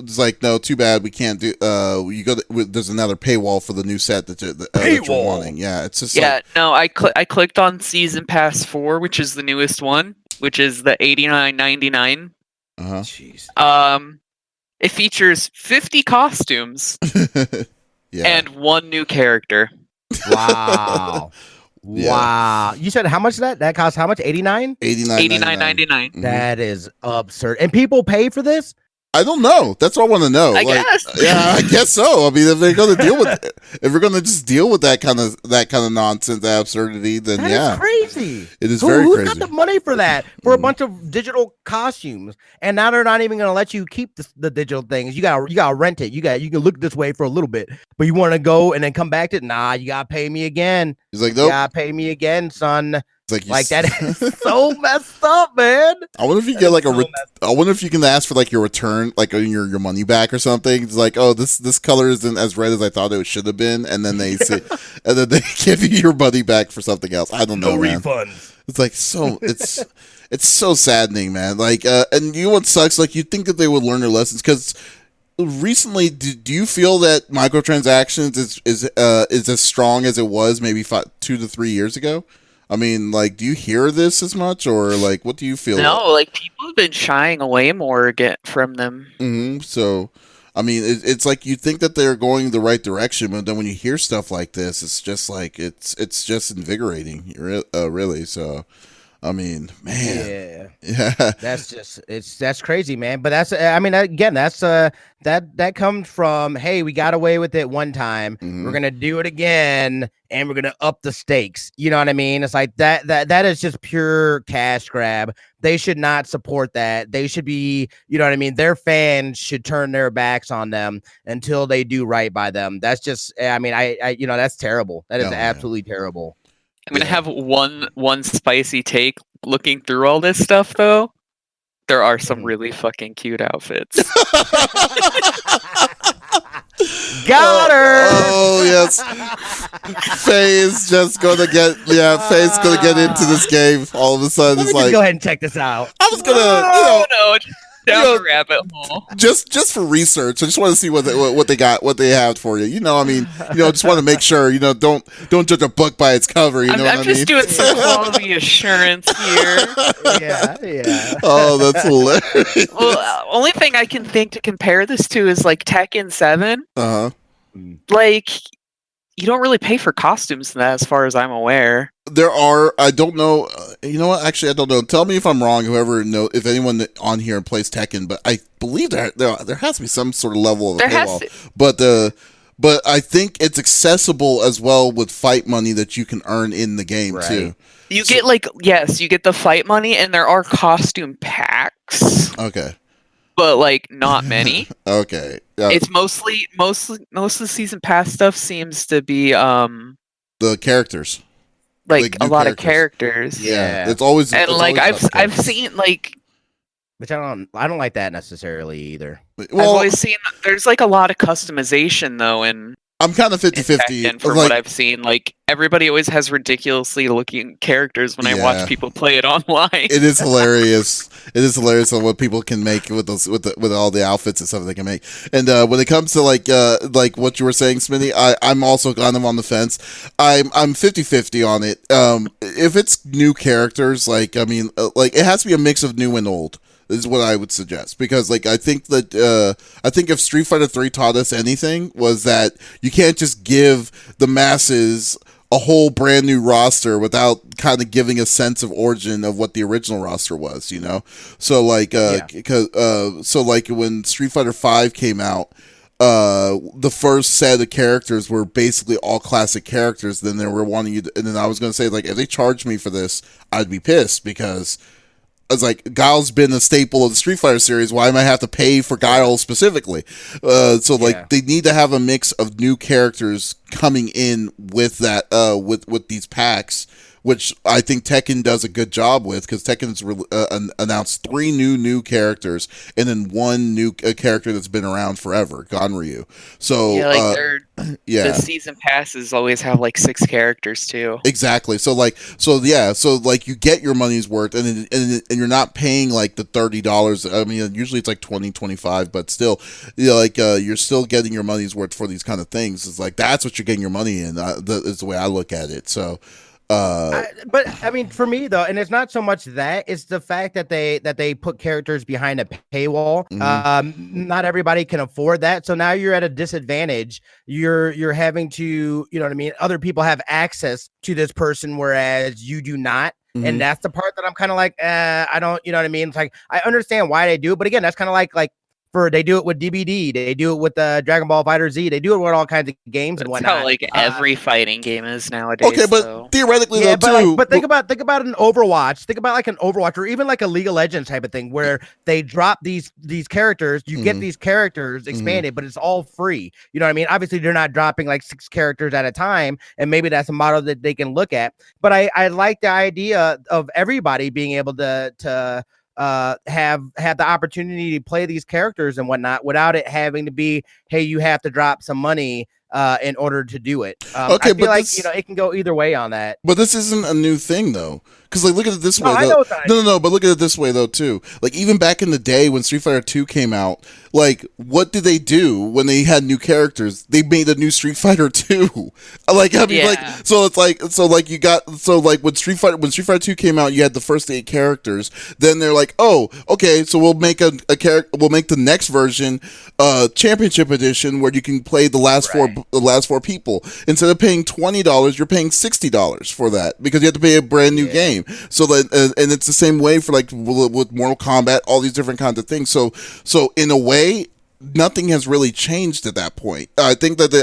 too bad, we can't do. There's another paywall for the new set that you're wanting. Yeah, it's just I clicked on Season Pass 4, which is the newest one, which is the $89.99. Jeez. It features 50 costumes and 1 new character. Wow. Wow. You said how much that costs? How much? $89? $89.99. That is absurd. And people pay for this? I don't know. That's what I want to know. I guess. Yeah, I guess so. I mean, if they're going to deal with it, if we're going to just deal with that kind of nonsense, that absurdity, then that is crazy. It is very crazy. Who's got the money for that? For a bunch of digital costumes, and now they're not even going to let you keep the digital things. You got rent it. You can look this way for a little bit, but you want to go and then come back to it. Nah, you got to pay me again. He's like, nope. You got to pay me again, son. It's like that is so messed up, man. I wonder if you get I wonder if you can ask for your return, your money back or something. It's like, oh, this color isn't as red as I thought it should have been, and then they say, and then they give you your money back for something else. I don't know, man. Refunds. It's it's so saddening, man. And you know what sucks? You'd think that they would learn their lessons, because recently, do you feel that microtransactions is as strong as it was maybe 2 to 3 years ago? I mean, do you hear this as much, or what do you feel? No, people have been shying away more from them. Mm-hmm. So, I mean, it's you think that they're going the right direction, but then when you hear stuff like this, it's just it's just invigorating, really. So, I mean, man, Yeah. yeah, That's crazy, man. But I mean, again, that comes from, hey, we got away with it one time, we're gonna do it again, and we're gonna up the stakes. You know what I mean? It's like that is just pure cash grab. They should not support that. They should be, you know what I mean? Their fans should turn their backs on them until they do right by them. That's just, I mean, I you know, that's terrible. That is absolutely terrible. I'm gonna have one spicy take. Looking through all this stuff, though, there are some really fucking cute outfits. Got her. Oh yes, Faye's just gonna get Faye's gonna get into this game. All of a sudden, Let me it's just like go ahead and check this out. I was gonna, no, down the rabbit hole. just for research. I just want to see what they got, what they have for you. You know, I mean, just want to make sure. Don't judge a book by its cover. You know what I mean? I'm just doing some quality assurance here. Yeah. Oh, that's hilarious. Well, only thing I can think to compare this to is like Tekken 7. Uh huh. Like, you don't really pay for costumes in that, as far as I'm aware. There are. I don't know. You know what? Actually, I don't know. Tell me if I'm wrong. Whoever if anyone on here plays Tekken, but I believe there has to be some sort of level of paywall. But I think it's accessible as well with fight money that you can earn in the game too. You get you get the fight money, and there are costume packs. Okay. But like not many. Okay. It's most of the season pass stuff seems to be the characters. Like a lot of characters. Yeah. It's always and like I've seen like, which I don't like that necessarily either. Well, I've always seen there's like a lot of customization though, and I'm kind of 50-50 from what I've seen. Like everybody always has ridiculously looking characters when I watch people play it online. It is hilarious. It is hilarious on what people can make with those with all the outfits and stuff they can make. And when it comes to like what you were saying, Smitty, I'm also kind of on the fence. I'm 50-50 on it. If it's new characters, like I mean, like it has to be a mix of new and old. Is what I would suggest, because like I think if Street Fighter 3 taught us anything, was that you can't just give the masses a whole brand new roster without kind of giving a sense of origin of what the original roster was, so like so like when Street Fighter 5 came out, the first set of characters were basically all classic characters. Then they were wanting you to, and then I was going to say, like, if they charged me for this, I'd be pissed, because I was like, Guile's been a staple of the Street Fighter series. Why am I have to pay for Guile specifically? They need to have a mix of new characters coming in with that, with these packs, which I think Tekken does a good job with, because Tekken's announced 3 new characters and then 1 new character that's been around forever, Ganryu. So the season passes always have like 6 characters too. Exactly. So you get your money's worth, and you're not paying like the $30. I mean, usually it's like $20-$25, but still, you're still getting your money's worth for these kind of things. It's like that's what you're getting your money in. Is the way I look at it. So. But I mean, for me though, and it's not so much that, it's the fact that they put characters behind a paywall. Not everybody can afford that, so now you're at a disadvantage. You're having to, you know what I mean, other people have access to this person, whereas you do not. And that's the part that I'm kind of like, I don't, you know what I mean? It's like, I understand why they do it, but again, that's kind of like they do it with DBD, they do it with Dragon Ball Fighter Z, they do it with all kinds of games and whatnot. How like every fighting game is nowadays. Okay, but theoretically, but think about an Overwatch. Think about like an Overwatch, or even like a League of Legends type of thing, where they drop these characters. You get these characters expanded, but it's all free. You know what I mean? Obviously, they're not dropping like 6 characters at a time, and maybe that's a model that they can look at. But I like the idea of everybody being able to have the opportunity to play these characters and whatnot without it having to be, hey, you have to drop some money in order to do it. I feel like it can go either way on that. But this isn't a new thing though, because like look at it this way. No, but look at it this way though too. Like even back in the day when Street Fighter 2 came out, like what did they do when they had new characters? They made a new Street Fighter 2. Like I mean, when Street Fighter 2 came out, you had the first 8 characters. Then they're like, oh, okay, so we'll make a character. We'll make the next version, Championship Edition, where you can play the last 4 people. Instead of paying $20, you're paying $60 for that, because you have to pay a brand new game. game. So that and it's the same way for like with Mortal Kombat, all these different kinds of things. So in a way, nothing has really changed at that point. I think that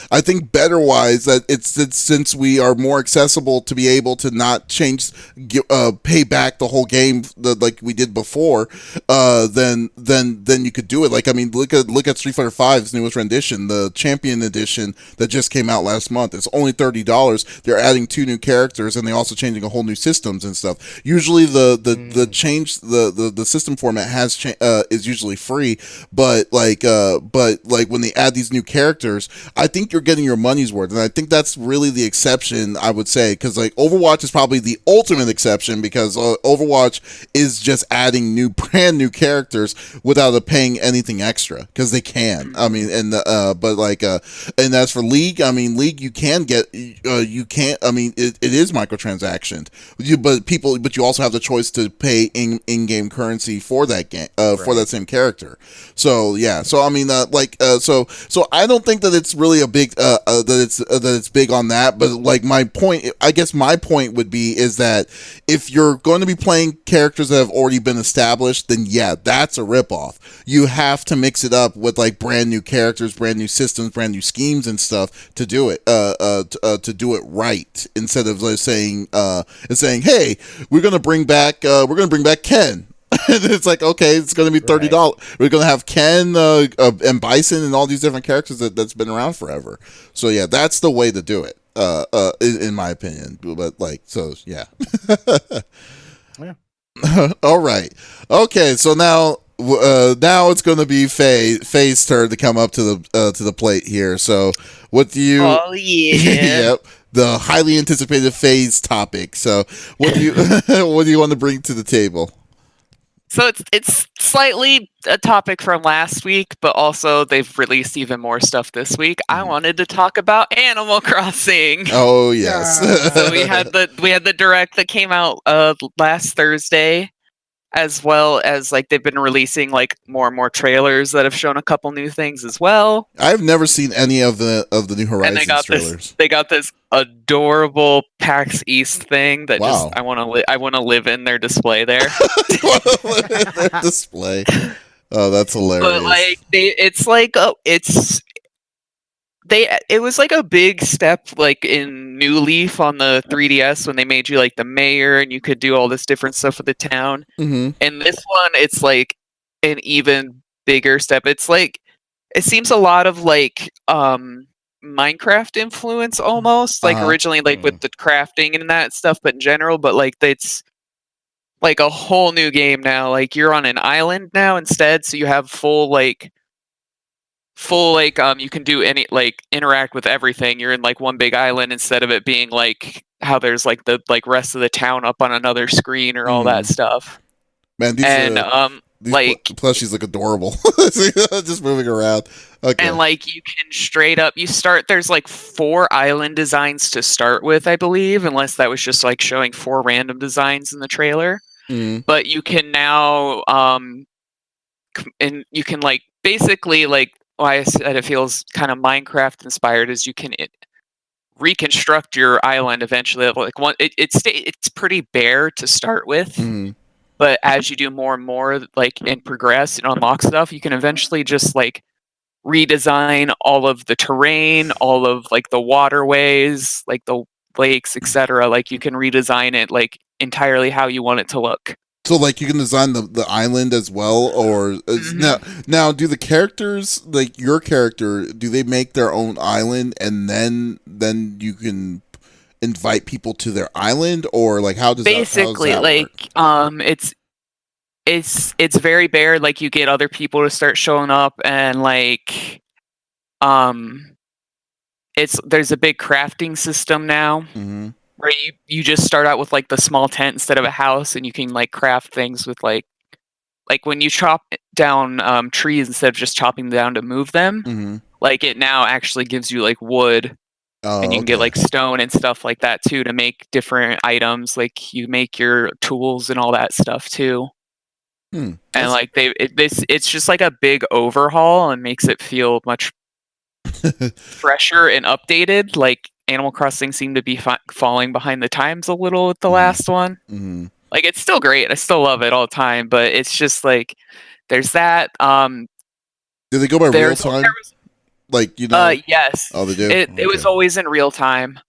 I think better wise that it's since we are more accessible to be able to not pay back the whole game like we did before, then you could do it. Like I mean, look at Street Fighter V's newest rendition, the Champion Edition that just came out last month. It's only $30. They're adding 2 new characters and they're also changing a whole new systems and stuff. Usually the change the system format is usually free, but like when they add these new characters, I think you're getting your money's worth, and I think that's really the exception, I would say, because like Overwatch is probably the ultimate exception because Overwatch is just adding brand new characters without paying anything extra because they can. I mean, and and as for League, I mean, League you can get you can't. I mean, it is microtransactioned, but you also have the choice to pay in-game currency for that game for that same character. So yeah, so I mean, so I don't think that it's really a big that it's big on that. But like my point would be is that if you're going to be playing characters that have already been established, then yeah, that's a ripoff. You have to mix it up with like brand new characters, brand new systems, brand new schemes and stuff to do it to do it right, instead of like saying hey, we're gonna bring back Ken. And it's like, okay, it's going to be $30. Right. We're going to have Ken and Bison and all these different characters that's been around forever. So yeah, that's the way to do it, in my opinion. But like, so yeah. Yeah. All right. Okay. So now it's going to be Faye's turn to come up to the plate here. So what do you? Oh yeah. Yep. The highly anticipated Faye's topic. So what do you what do you want to bring to the table? So it's slightly a topic from last week, but also they've released even more stuff this week. I wanted to talk about Animal Crossing. Oh yes. So we had the direct that came out last Thursday, as well as like they've been releasing like more and more trailers that have shown a couple new things as well. I've never seen any of the New Horizons trailers. They got this adorable PAX East thing that just I want to live in their display there. Their display. Oh, that's hilarious. But like it was like a big step like in New Leaf on the 3DS when they made you like the mayor and you could do all this different stuff with the town. Mm-hmm. And this one, it's like an even bigger step. It's like it seems a lot of like Minecraft influence almost, like originally like with the crafting and that stuff, but in general, but like it's like a whole new game now. Like you're on an island now instead, so you have full you can do any like interact with everything. You're in like one big island instead of it being like how there's like the like rest of the town up on another screen or all that stuff. Man, these plushies look adorable. Just moving around. Okay. And like you can straight up there's like 4 island designs to start with, I believe, unless that was just like showing 4 random designs in the trailer. But you can now and you can like basically like why I said it feels kind of Minecraft inspired is you can reconstruct your island eventually. Like it's pretty bare to start with. But as you do more and more, like and progress and unlock stuff, you can eventually just like redesign all of the terrain, all of like the waterways, like the lakes, etc. Like you can redesign it like entirely how you want it to look. So like you can design the island as well, or now do the characters, like your character, do they make their own island and then you can invite people to their island, or like how does basically that like work? it's very bare. Like you get other people to start showing up, and like there's a big crafting system now where you just start out with like the small tent instead of a house, and you can like craft things with like when you chop down trees instead of just chopping them down to move them, like it now actually gives you like wood. And you can get like stone and stuff like that too to make different items. Like you make your tools and all that stuff too. And like it's just like a big overhaul and makes it feel much fresher and updated. Like Animal Crossing seemed to be falling behind the times a little with the last one. Mm-hmm. Like, it's still great. I still love it all the time, but it's just like there's that. Did they go by real time? Like, Yes. Oh, they do. It was always in real time.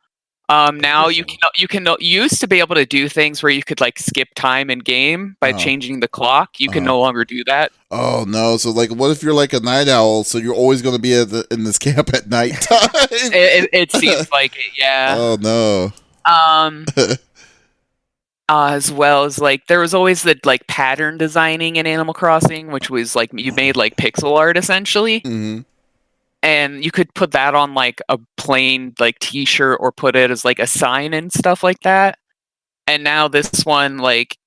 Now you can used to be able to do things where you could like skip time in game by changing the clock. You can no longer do that. Oh no! So like, what if you're like a night owl? So you're always going to be in this camp at night time. it seems like it, yeah. Oh no. As well as like there was always the like pattern designing in Animal Crossing, which was like you made like pixel art essentially. Mm-hmm. And you could put that on like a plain like t-shirt or put it as like a sign and stuff like that. And now this one, like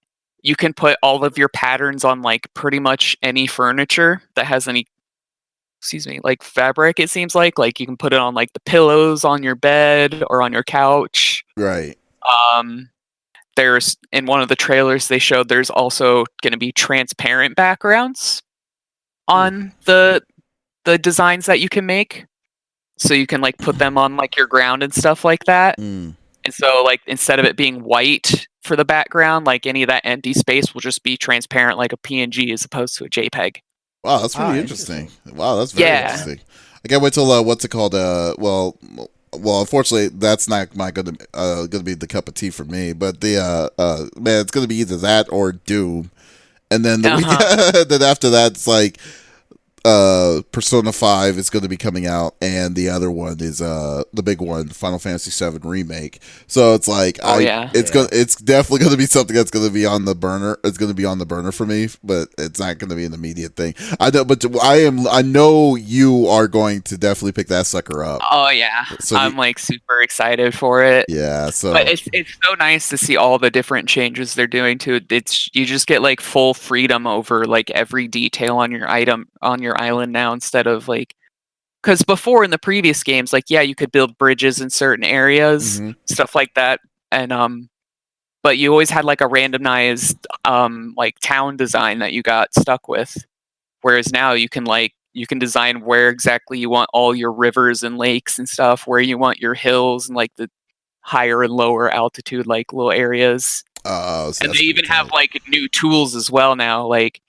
you can put all of your patterns on like pretty much any furniture that has any like fabric. It seems like you can put it on like the pillows on your bed or on your couch. Right. There's in one of the trailers they showed there's also going to be transparent backgrounds on the designs that you can make, so you can like put them on like your ground and stuff like that. And so like instead of it being white for the background, like any of that empty space will just be transparent like a PNG as opposed to a JPEG. Wow, that's really interesting. Wow, that's very interesting. I can't wait till what's it called? Well, unfortunately, that's not gonna be the cup of tea for me. But the man, it's gonna be either that or Doom, and then the week, then after that, it's like Persona 5 is going to be coming out, and the other one is the big one, Final Fantasy 7 remake. So it's like it's definitely going to be something that's going to be on the burner. It's going to be on the burner for me, but it's not going to be an immediate thing. I know you are going to definitely pick that sucker up. Oh yeah, so I'm like super excited for it. Yeah, so but it's so nice to see all the different changes they're doing to it. You just get like full freedom over like every detail on your item on your island now, instead of like, because before in the previous games, like you could build bridges in certain areas, stuff like that, and but you always had like a randomized like town design that you got stuck with, whereas now you can design where exactly you want all your rivers and lakes and stuff, where you want your hills and like the higher and lower altitude like little areas. So and they even have like new tools as well now, like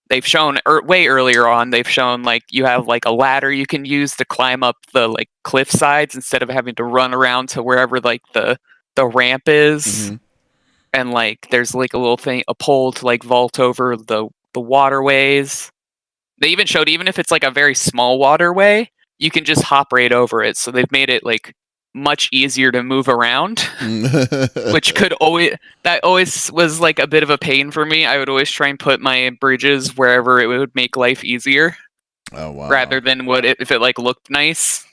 they've shown way earlier on, they've shown like you have like a ladder you can use to climb up the like cliff sides instead of having to run around to wherever like the ramp is. And like there's like a little thing, a pole to like vault over the waterways. They even showed even if it's like a very small waterway, you can just hop right over it. So they've made it like much easier to move around, which always was like a bit of a pain for me. I would always try and put my bridges wherever it would make life easier. Oh wow! Rather than if it like looked nice.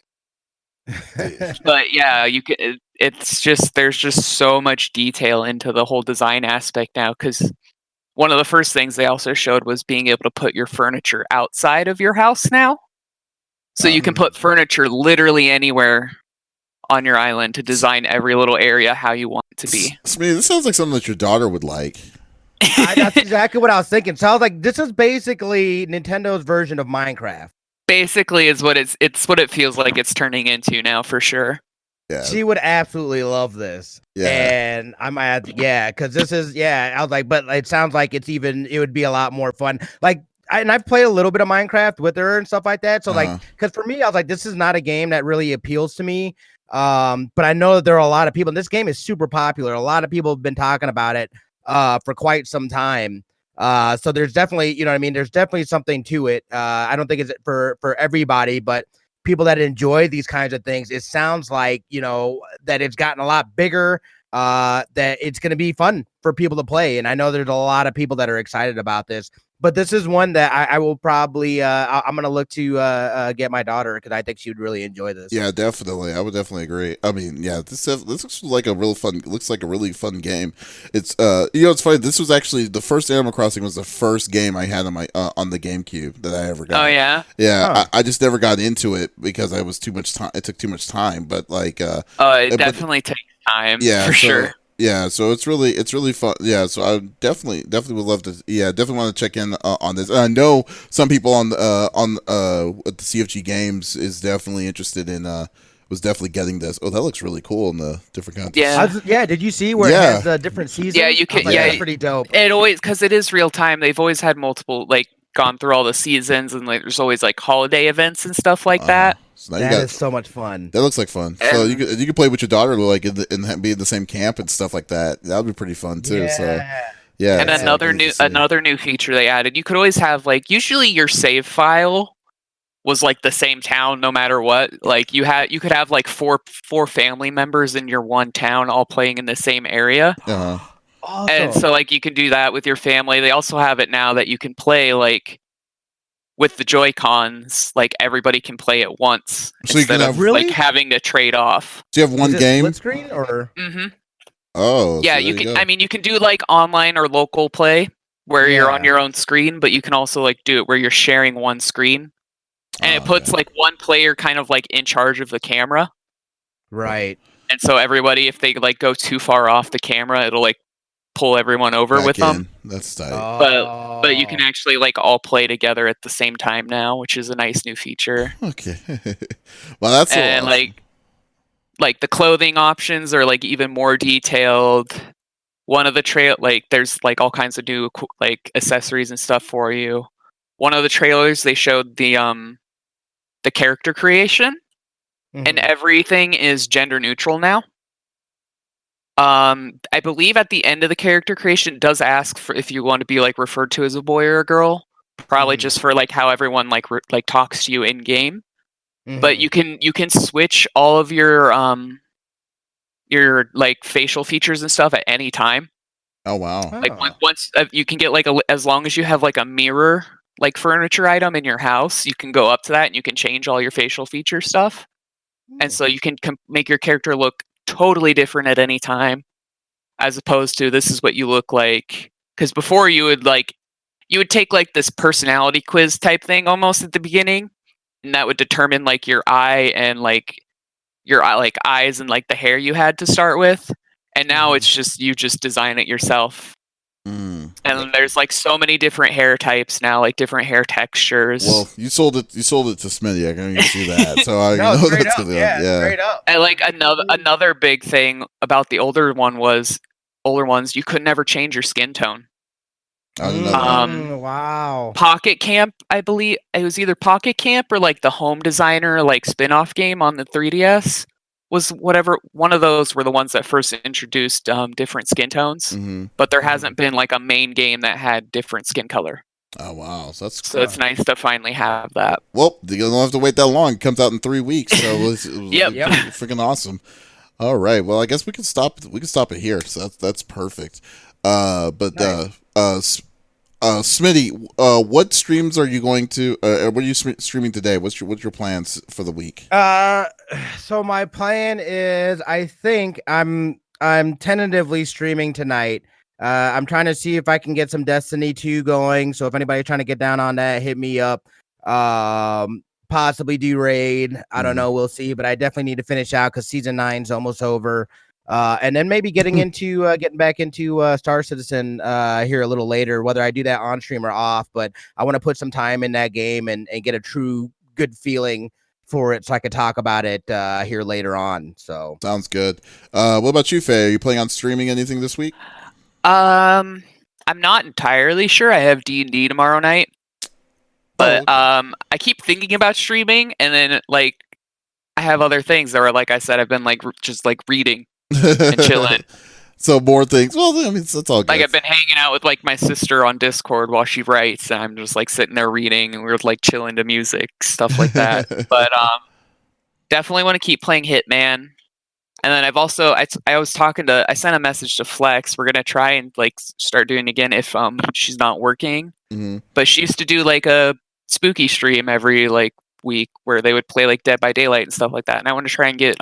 But yeah, you can. It's just there's just so much detail into the whole design aspect now, because one of the first things they also showed was being able to put your furniture outside of your house now, so you can put furniture literally anywhere on your island to design every little area how you want it to be. Smitty, this sounds like something that your daughter would like. That's exactly what I was thinking. Sounds like this is basically Nintendo's version of Minecraft. Basically, is what it's what it feels like it's turning into now, for sure. Yeah, she would absolutely love this. Yeah, and I might, because this is, I was like, but it sounds like it would be a lot more fun. Like, I've played a little bit of Minecraft with her and stuff like that. So like, because for me, I was like, this is not a game that really appeals to me. But I know that there are a lot of people, and this game is super popular. A lot of people have been talking about it for quite some time. So there's definitely, there's definitely something to it. I don't think it's for everybody, but people that enjoy these kinds of things, it sounds like, that it's gotten a lot bigger, that it's going to be fun for people to play. And I know there's a lot of people that are excited about this. But this is one that I will probably I'm gonna look to get my daughter, because I think she would really enjoy this. Yeah, definitely. I would definitely agree. I mean, yeah, this looks like a really fun game. It's it's funny. This was actually the first Animal Crossing was the first game I had on my on the GameCube that I ever got. Oh yeah. Yeah, I just never got into it because I was too much time. It took too much time. But like, it definitely takes time. Yeah, for sure. Yeah, so it's really fun. Yeah, so I definitely would love to. Yeah, definitely want to check in on this. And I know some people on the CFG Games is definitely interested in was definitely getting this. Oh, that looks really cool in the different kinds. Yeah. Did you see where it has different seasons? Yeah, you can. That's pretty dope. It always, because it is real time. They've always had multiple, like, gone through all the seasons, and like there's always like holiday events and stuff like that. So now That is so much fun. That looks like fun. So you could play with your daughter, like and be in the same camp and stuff like that. That would be pretty fun too. Yeah. So yeah. And another new feature they added. You could always have like usually your save file was like the same town no matter what. Like you could have like four family members in your one town all playing in the same area. Uh-huh. Awesome. And so like you can do that with your family. They also have it now that you can play like with the Joy-Cons, like everybody can play at once So instead of Really? like having to trade off. Do you have one Is it game? split screen or? Mm-hmm. Oh, Yeah, so you there can. go. I mean, you can do like online or local play where you're on Yeah. your own screen, but you can also like do it where you're sharing one screen, and it puts okay. like one player kind of like in charge of the camera. Right. And so everybody, if they like go too far off the camera, it'll like pull everyone over Back with them. in. That's tight. But you can actually like all play together at the same time now, which is a nice new feature. Okay. Well, that's And awesome. like the clothing options are like even more detailed. One of the like there's like all kinds of new like accessories and stuff for you. One of the trailers they showed the character creation, and everything is gender neutral now. I believe at the end of the character creation it does ask for if you want to be like referred to as a boy or a girl, probably just for like how everyone like like talks to you in game. But you can switch all of your like facial features and stuff at any time. Oh wow. Like once you can get like as long as you have like a mirror like furniture item in your house, you can go up to that and you can change all your facial feature stuff. And so you can make your character look totally different at any time, as opposed to this is what you look like. Because before you would take like this personality quiz type thing almost at the beginning, and that would determine like your eye and like your like eyes and like the hair you had to start with. And now it's just you just design it yourself. And there's like so many different hair types now, like different hair textures. Well, you sold it to Smitty. I can even see that. So I No, know straight that's up. gonna Yeah, straight up. And like another big thing about the older ones, you could never change your skin tone. I didn't know that. Wow. Pocket Camp, I believe it was either Pocket Camp or like the Home Designer like spin-off game on the 3DS was whatever. One of those were the ones that first introduced different skin tones, but there hasn't been like a main game that had different skin color. Oh wow, so it's nice to finally have that. Well, you don't have to wait that long. It comes out in 3 weeks, so it's Yep. freaking awesome. All right, well, I guess we can stop. We can stop it here. So that's perfect. Smitty, what streams are you going to? What are you streaming today? What's your plans for the week? So my plan is, I think I'm tentatively streaming tonight. I'm trying to see if I can get some Destiny 2 going. So if anybody's trying to get down on that, hit me up. Possibly do raid. I don't know. We'll see. But I definitely need to finish out because season 9's almost over. And then maybe getting back into Star Citizen here a little later, whether I do that on stream or off. But I want to put some time in that game and get a true good feeling for it so I could talk about it here later on. So sounds good. What about you, Faye? Are you planning on streaming anything this week? I'm not entirely sure. I have D&D tomorrow night. But I keep thinking about streaming, and then like I have other things that are, like I said, I've been like just like reading and chilling. So more things. Well, I mean, that's all good. Like I've been hanging out with like my sister on Discord while she writes, and I'm just like sitting there reading, and we're like chilling to music, stuff like that. But definitely want to keep playing Hitman. And then I've also I sent a message to Flex. We're gonna try and like start doing it again if she's not working. But she used to do like a spooky stream every like week where they would play like Dead by Daylight and stuff like that. And I want to try and get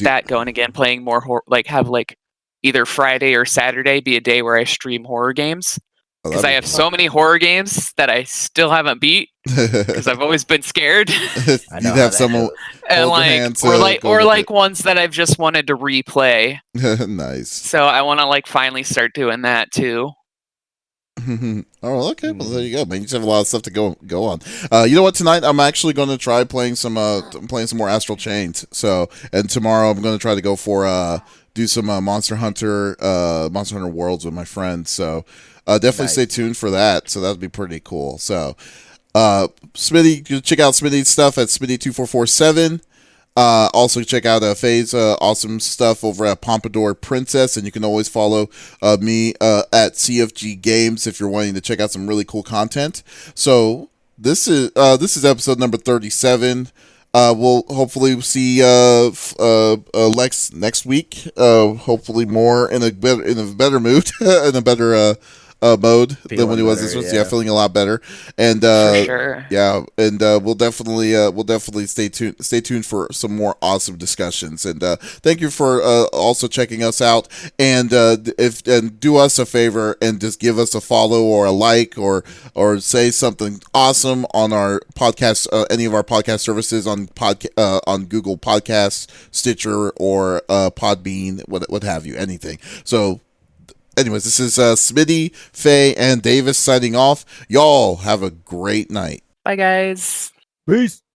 that going again, playing more like have like either Friday or Saturday be a day where I stream horror games. Because I have so many horror games that I still haven't beat because I've always been scared. You'd have someone and like ones that I've just wanted to replay. Nice. So I want to like finally start doing that too. Oh, okay. Well, there you go, man. You just have a lot of stuff to go on. You know what? Tonight I'm actually going to try playing some more Astral Chains. So, and tomorrow I'm going to try to go for do some Monster Hunter Worlds with my friends. So, definitely stay tuned for that. So that'd be pretty cool. So, Smitty, you check out Smitty's stuff at Smitty2447. Also check out Faye's awesome stuff over at Pompadour Princess, and you can always follow me at CFG Games if you're wanting to check out some really cool content. So this is episode number 37. We'll hopefully see Lex next week. Hopefully more in a better mood, in a better mode than when he was this week. Yeah, feeling a lot better. And For sure. yeah, and we'll definitely stay tuned for some more awesome discussions. And thank you for also checking us out. And do us a favor and just give us a follow or a like or say something awesome on our podcast, any of our podcast services on Google Podcasts, Stitcher, or Podbean, what have you, anything. So. Anyways, this is Smitty, Faye, and Davis signing off. Y'all have a great night. Bye, guys. Peace.